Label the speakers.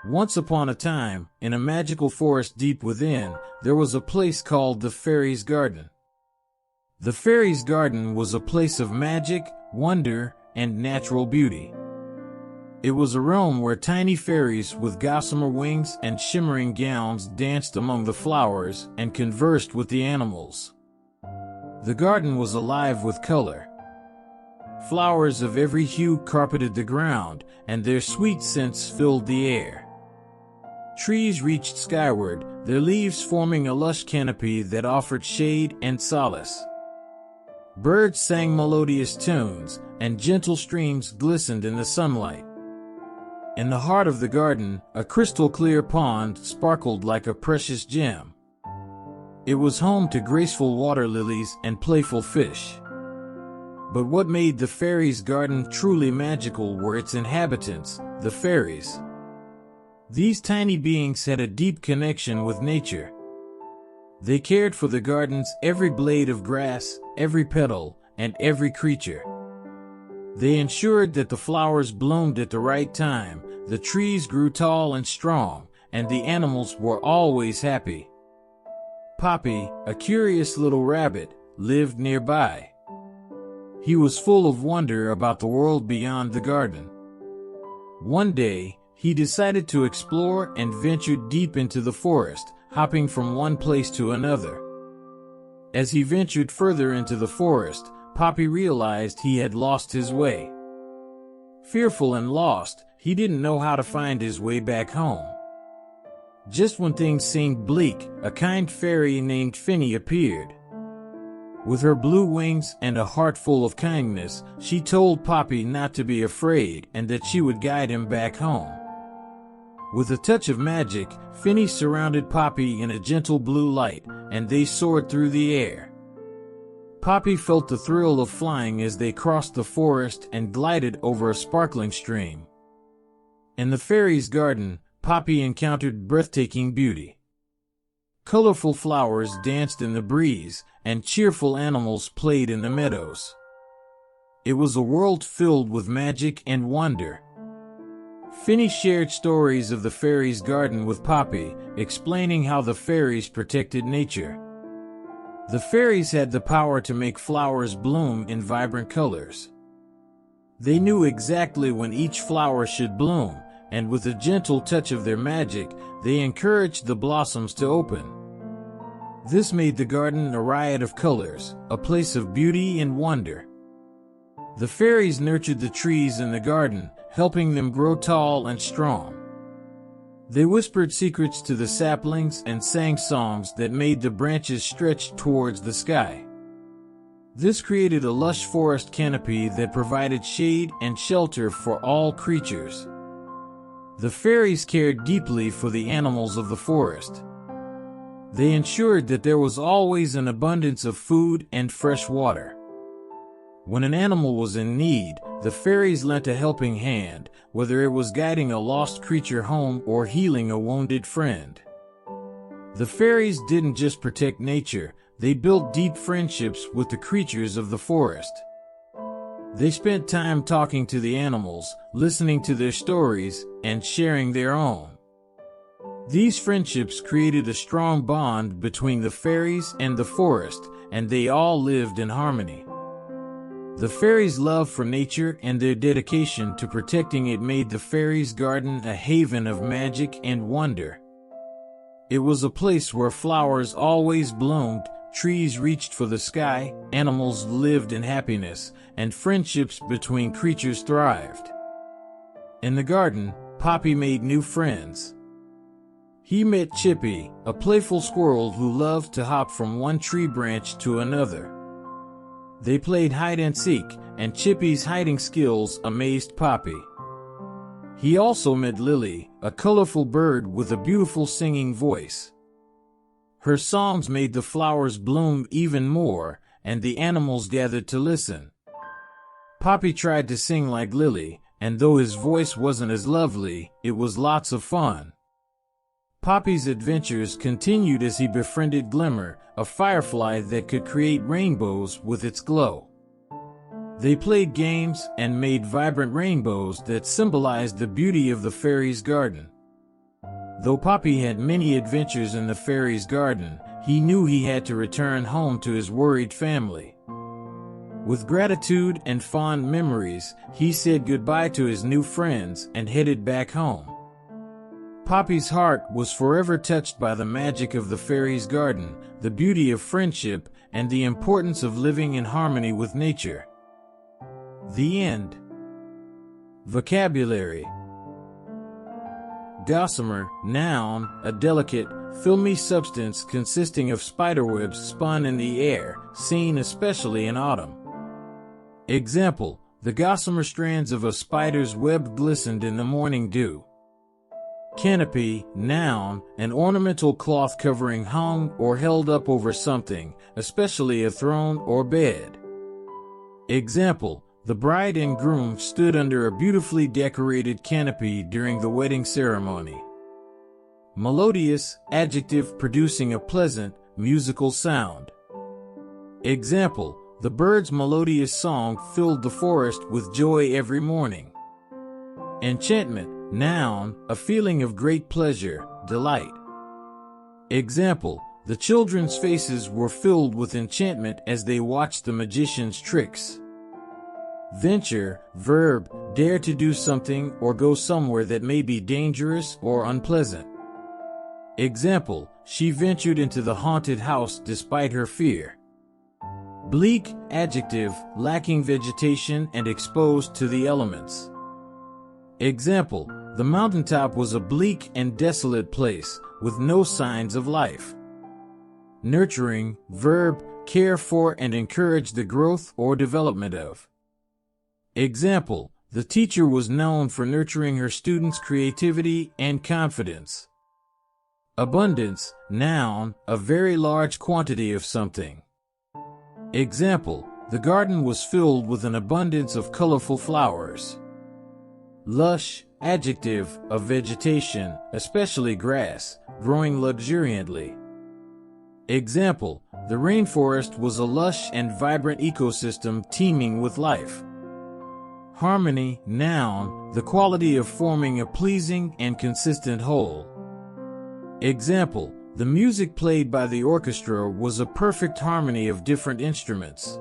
Speaker 1: Once upon a time, in a magical forest deep within, there was a place called the Fairies' Garden. The Fairies' Garden was a place of magic, wonder, and natural beauty. It was a realm where tiny fairies with gossamer wings and shimmering gowns danced among the flowers and conversed with the animals. The garden was alive with color. Flowers of every hue carpeted the ground, and their sweet scents filled the air. Trees reached skyward, their leaves forming a lush canopy that offered shade and solace. Birds sang melodious tunes, and gentle streams glistened in the sunlight. In the heart of the garden, a crystal-clear pond sparkled like a precious gem. It was home to graceful water lilies and playful fish. But what made the fairies' garden truly magical were its inhabitants, the fairies. These tiny beings had a deep connection with nature. They cared for the garden's every blade of grass, every petal, and every creature. They ensured that the flowers bloomed at the right time, the trees grew tall and strong, and the animals were always happy. Poppy, a curious little rabbit, lived nearby. He was full of wonder about the world beyond the garden. One day, he decided to explore and ventured deep into the forest, hopping from one place to another. As he ventured further into the forest, Poppy realized he had lost his way. Fearful and lost, he didn't know how to find his way back home. Just when things seemed bleak, a kind fairy named Finny appeared. With her blue wings and a heart full of kindness, she told Poppy not to be afraid and that she would guide him back home. With a touch of magic, Finny surrounded Poppy in a gentle blue light, and they soared through the air. Poppy felt the thrill of flying as they crossed the forest and glided over a sparkling stream. In the fairies' garden, Poppy encountered breathtaking beauty. Colorful flowers danced in the breeze, and cheerful animals played in the meadows. It was a world filled with magic and wonder. Finny shared stories of the fairies' garden with Poppy, explaining how the fairies protected nature. The fairies had the power to make flowers bloom in vibrant colors. They knew exactly when each flower should bloom, and with a gentle touch of their magic, they encouraged the blossoms to open. This made the garden a riot of colors, a place of beauty and wonder. The fairies nurtured the trees in the garden, helping them grow tall and strong. They whispered secrets to the saplings and sang songs that made the branches stretch towards the sky. This created a lush forest canopy that provided shade and shelter for all creatures. The fairies cared deeply for the animals of the forest. They ensured that there was always an abundance of food and fresh water. When an animal was in need, the fairies lent a helping hand, whether it was guiding a lost creature home or healing a wounded friend. The fairies didn't just protect nature, they built deep friendships with the creatures of the forest. They spent time talking to the animals, listening to their stories, and sharing their own. These friendships created a strong bond between the fairies and the forest, and they all lived in harmony. The fairies' love for nature and their dedication to protecting it made the fairies' garden a haven of magic and wonder. It was a place where flowers always bloomed, trees reached for the sky, animals lived in happiness, and friendships between creatures thrived. In the garden, Poppy made new friends. He met Chippy, a playful squirrel who loved to hop from one tree branch to another. They played hide and seek, and Chippy's hiding skills amazed Poppy. He also met Lily, a colorful bird with a beautiful singing voice. Her songs made the flowers bloom even more, and the animals gathered to listen. Poppy tried to sing like Lily, and though his voice wasn't as lovely, it was lots of fun. Poppy's adventures continued as he befriended Glimmer, a firefly that could create rainbows with its glow. They played games and made vibrant rainbows that symbolized the beauty of the fairies' garden. Though Poppy had many adventures in the fairy's garden, he knew he had to return home to his worried family. With gratitude and fond memories, he said goodbye to his new friends and headed back home. Poppy's heart was forever touched by the magic of the fairy's garden, the beauty of friendship, and the importance of living in harmony with nature. The end. Vocabulary. Gossamer, noun, a delicate, filmy substance consisting of spiderwebs spun in the air, seen especially in autumn. Example, the gossamer strands of a spider's web glistened in the morning dew. Canopy, noun, an ornamental cloth covering hung or held up over something, especially a throne or bed. Example, the bride and groom stood under a beautifully decorated canopy during the wedding ceremony. Melodious, adjective producing a pleasant, musical sound. Example, the bird's melodious song filled the forest with joy every morning. Enchantment, noun, a feeling of great pleasure, delight. Example, the children's faces were filled with enchantment as they watched the magician's tricks. Venture, verb, dare to do something or go somewhere that may be dangerous or unpleasant. Example, she ventured into the haunted house despite her fear. Bleak, adjective, lacking vegetation and exposed to the elements. Example, the mountaintop was a bleak and desolate place, with no signs of life. Nurturing, verb, care for and encourage the growth or development of. Example, the teacher was known for nurturing her students' creativity and confidence. Abundance, noun, a very large quantity of something. Example, the garden was filled with an abundance of colorful flowers. Lush, adjective, of vegetation, especially grass, growing luxuriantly. Example, the rainforest was a lush and vibrant ecosystem teeming with life. Harmony, noun, the quality of forming a pleasing and consistent whole. Example, the music played by the orchestra was a perfect harmony of different instruments.